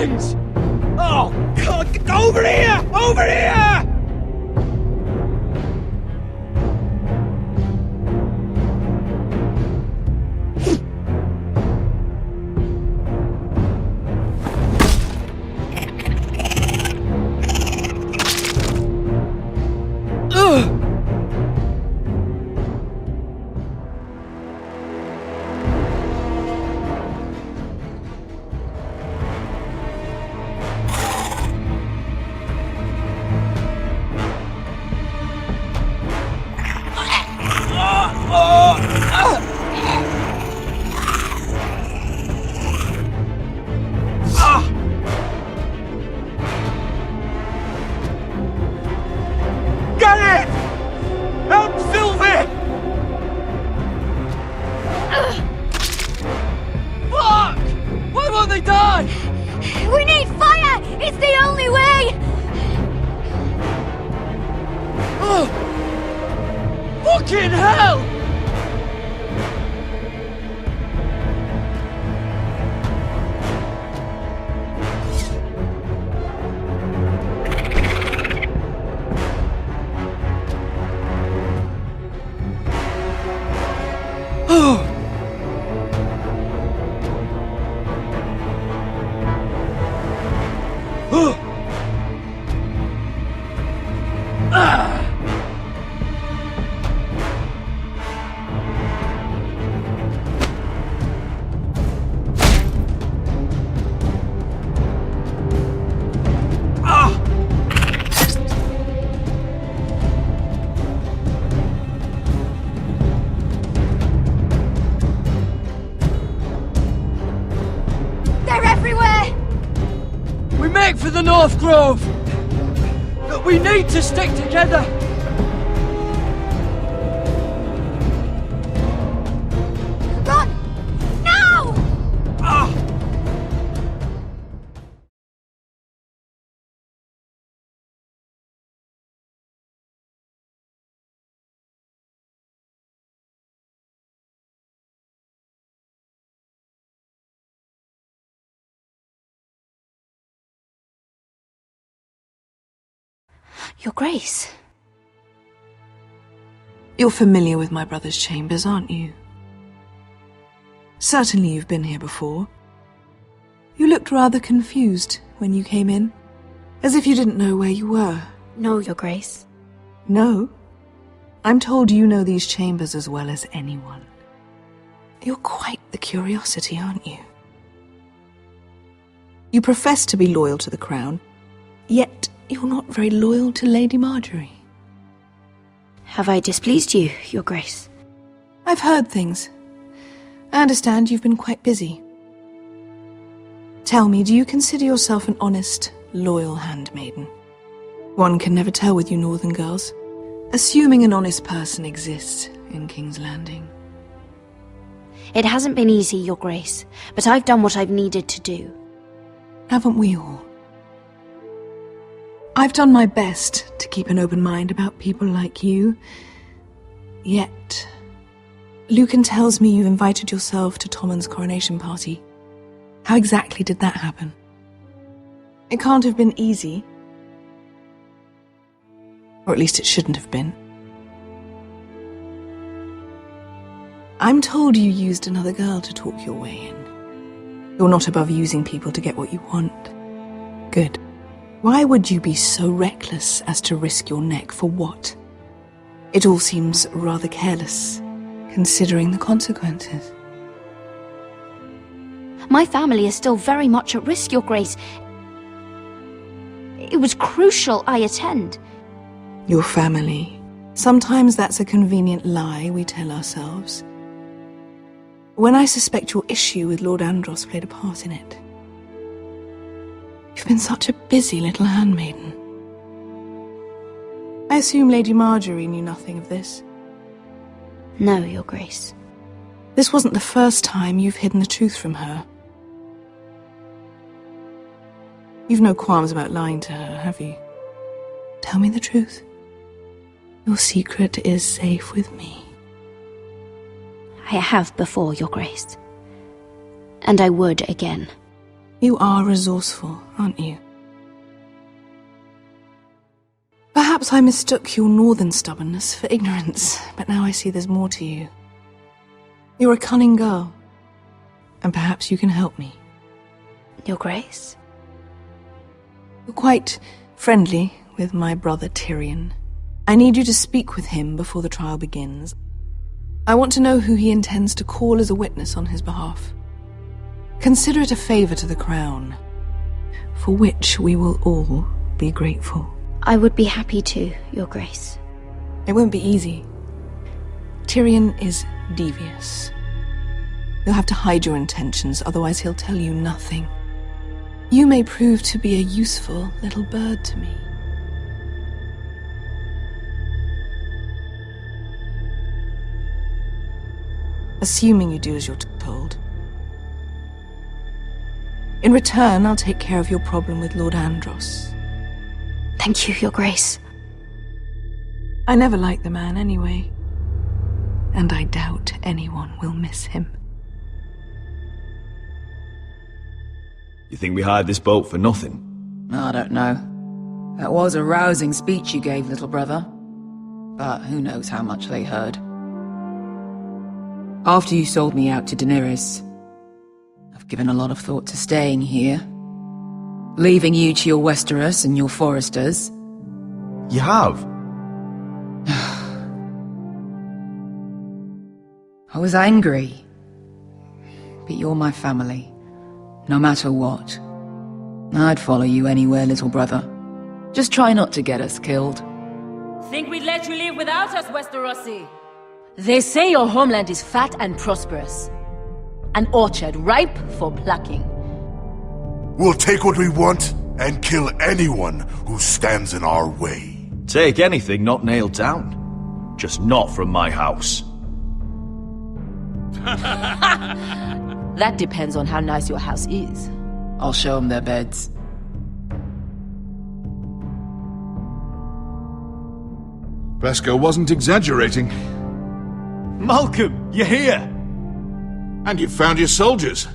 things! Oh, God, over here! Over here! Fucking hell! For the North Grove! But we need to stick together! Run! Now! Your Grace. You're familiar with my brother's chambers, aren't you? Certainly you've been here before. You looked rather confused when you came in, as if you didn't know where you were. No, Your Grace. No? I'm told you know these chambers as well as anyone. You're quite the curiosity, aren't you? You profess to be loyal to the crown, yet you're not very loyal to Lady Marjorie. Have I displeased you, Your Grace? I've heard things. I understand you've been quite busy. Tell me, do you consider yourself an honest, loyal handmaiden? One can never tell with you northern girls, assuming an honest person exists in King's Landing. It hasn't been easy, Your Grace, but I've done what I've needed to do. Haven't we all? I've done my best to keep an open mind about people like you. Yet, Lucan tells me you invited yourself to Tommen's coronation party. How exactly did that happen? It can't have been easy. Or at least it shouldn't have been. I'm told you used another girl to talk your way in. You're not above using people to get what you want. Good. Why would you be so reckless as to risk your neck for what? It all seems rather careless, considering the consequences. My family is still very much at risk, Your Grace. It was crucial I attend. Your family. Sometimes that's a convenient lie we tell ourselves. When I suspect your issue with Lord Andros played a part in it. You've been such a busy little handmaiden. I assume Lady Marjorie knew nothing of this. No, Your Grace. This wasn't the first time you've hidden the truth from her. You've no qualms about lying to her, have you? Tell me the truth. Your secret is safe with me. I have before, Your Grace. And I would again. You are resourceful, aren't you? Perhaps I mistook your northern stubbornness for ignorance, but now I see there's more to you. You're a cunning girl, and perhaps you can help me. Your Grace? You're quite friendly with my brother Tyrion. I need you to speak with him before the trial begins. I want to know who he intends to call as a witness on his behalf. Consider it a favor to the crown, for which we will all be grateful. I would be happy to, Your Grace. It won't be easy. Tyrion is devious. You'll have to hide your intentions, otherwise he'll tell you nothing. You may prove to be a useful little bird to me. Assuming you do as you're told. In return, I'll take care of your problem with Lord Andros. Thank you, Your Grace. I never liked the man anyway, and I doubt anyone will miss him. You think we hired this boat for nothing? I don't know. That was a rousing speech you gave, little brother. But who knows how much they heard. After you sold me out to Daenerys, I've given a lot of thought to staying here. Leaving you to your Westeros and your Foresters. You have? I was angry. But you're my family. No matter what. I'd follow you anywhere, little brother. Just try not to get us killed. Think we'd let you live without us, Westerosi? They say your homeland is fat and prosperous. An orchard ripe for plucking. We'll take what we want and kill anyone who stands in our way. Take anything not nailed down. Just not from my house. That depends on how nice your house is. I'll show them their beds. Beskar wasn't exaggerating. Malcolm, you're here! And you found your soldiers.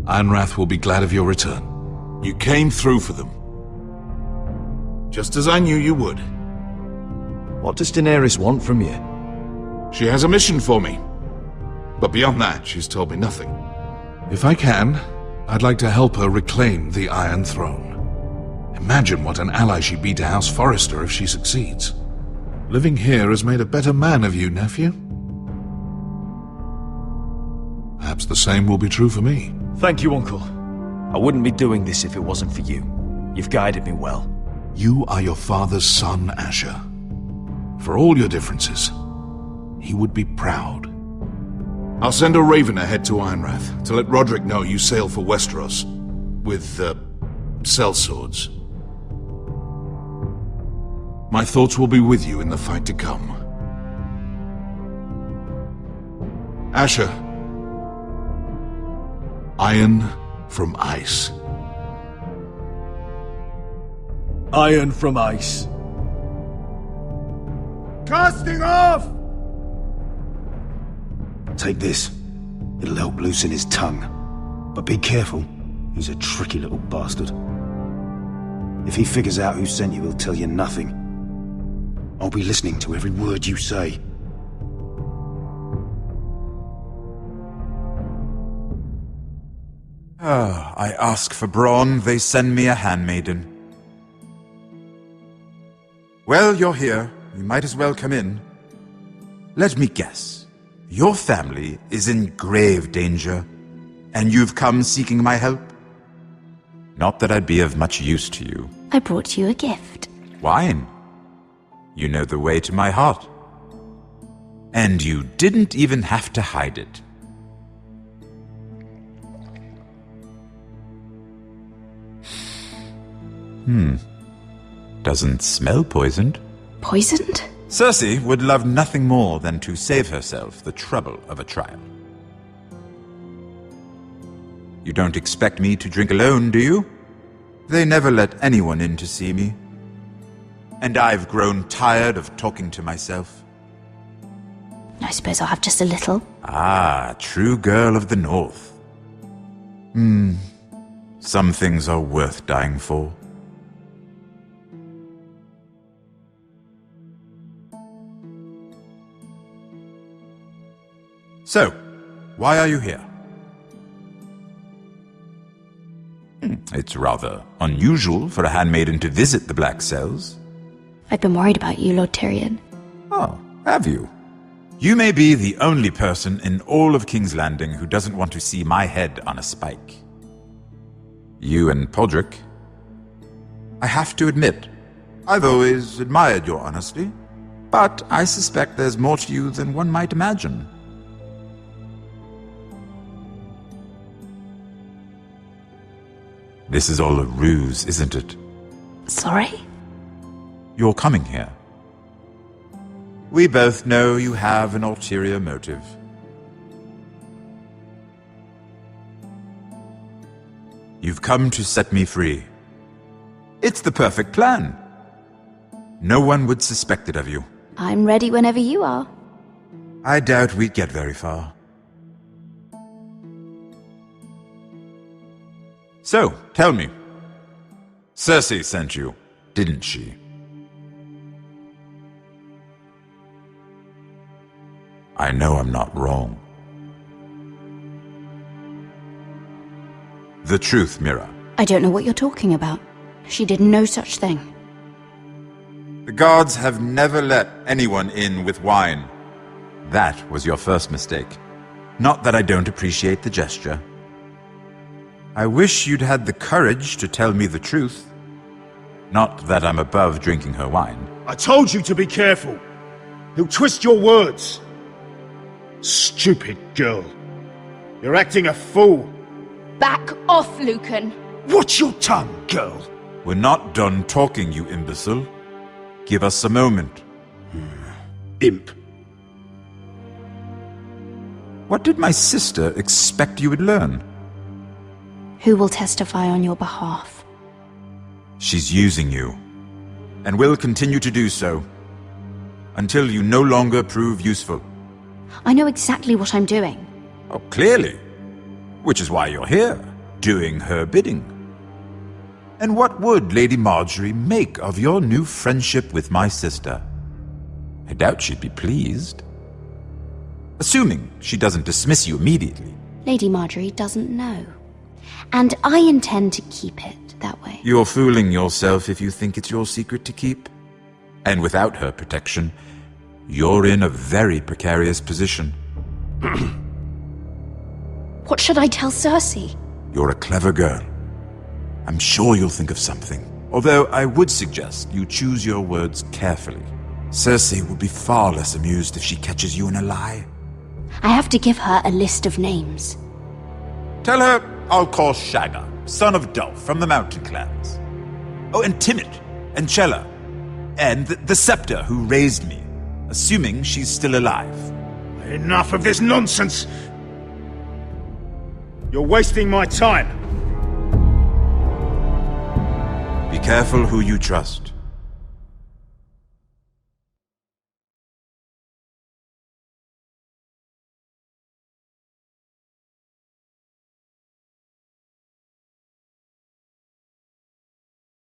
Ironrath will be glad of your return. You came through for them. Just as I knew you would. What does Daenerys want from you? She has a mission for me. But beyond that, she's told me nothing. If I can, I'd like to help her reclaim the Iron Throne. Imagine what an ally she'd be to House Forrester if she succeeds. Living here has made a better man of you, nephew. Perhaps the same will be true for me. Thank you, Uncle. I wouldn't be doing this if it wasn't for you. You've guided me well. You are your father's son, Asher. For all your differences, he would be proud. I'll send a raven ahead to Ironrath to let Roderick know you sail for Westeros with, sellswords. My thoughts will be with you in the fight to come. Asher. Iron from ice. Iron from ice. Casting off! Take this. It'll help loosen his tongue. But be careful. He's a tricky little bastard. If he figures out who sent you, he'll tell you nothing. I'll be listening to every word you say. I ask for brawn, they send me a handmaiden. Well, you're here. You might as well come in. Let me guess. Your family is in grave danger, and you've come seeking my help? Not that I'd be of much use to you. I brought you a gift. Wine. You know the way to my heart. And you didn't even have to hide it. Doesn't smell poisoned. Poisoned? Cersei would love nothing more than to save herself the trouble of a trial. You don't expect me to drink alone, do you? They never let anyone in to see me. And I've grown tired of talking to myself. I suppose I'll have just a little. Ah, true girl of the North. Some things are worth dying for. So, why are you here? It's rather unusual for a handmaiden to visit the Black Cells. I've been worried about you, Lord Tyrion. Oh, have you? You may be the only person in all of King's Landing who doesn't want to see my head on a spike. You and Podrick. I have to admit, I've always admired your honesty, but I suspect there's more to you than one might imagine. This is all a ruse, isn't it? Sorry? You're coming here. We both know you have an ulterior motive. You've come to set me free. It's the perfect plan. No one would suspect it of you. I'm ready whenever you are. I doubt we'd get very far. So, tell me. Cersei sent you, didn't she? I know I'm not wrong. The truth, Mira. I don't know what you're talking about. She did no such thing. The guards have never let anyone in with wine. That was your first mistake. Not that I don't appreciate the gesture. I wish you'd had the courage to tell me the truth. Not that I'm above drinking her wine. I told you to be careful. He'll twist your words. Stupid girl. You're acting a fool. Back off, Lucan. Watch your tongue, girl. We're not done talking, you imbecile. Give us a moment. Imp. What did my sister expect you would learn? Who will testify on your behalf? She's using you, and will continue to do so, until you no longer prove useful. I know exactly what I'm doing. Oh, clearly. Which is why you're here, doing her bidding. And what would Lady Marjorie make of your new friendship with my sister? I doubt she'd be pleased. Assuming she doesn't dismiss you immediately. Lady Marjorie doesn't know. And I intend to keep it that way. You're fooling yourself if you think it's your secret to keep. And without her protection, you're in a very precarious position. What should I tell Cersei? You're a clever girl. I'm sure you'll think of something. Although I would suggest you choose your words carefully. Cersei will be far less amused if she catches you in a lie. I have to give her a list of names. Tell her I'll call Shagga, son of Dolph from the Mountain Clans. Oh, and Timid, and Chella, and the Scepter who raised me, assuming she's still alive. Enough of this nonsense! You're wasting my time. Be careful who you trust.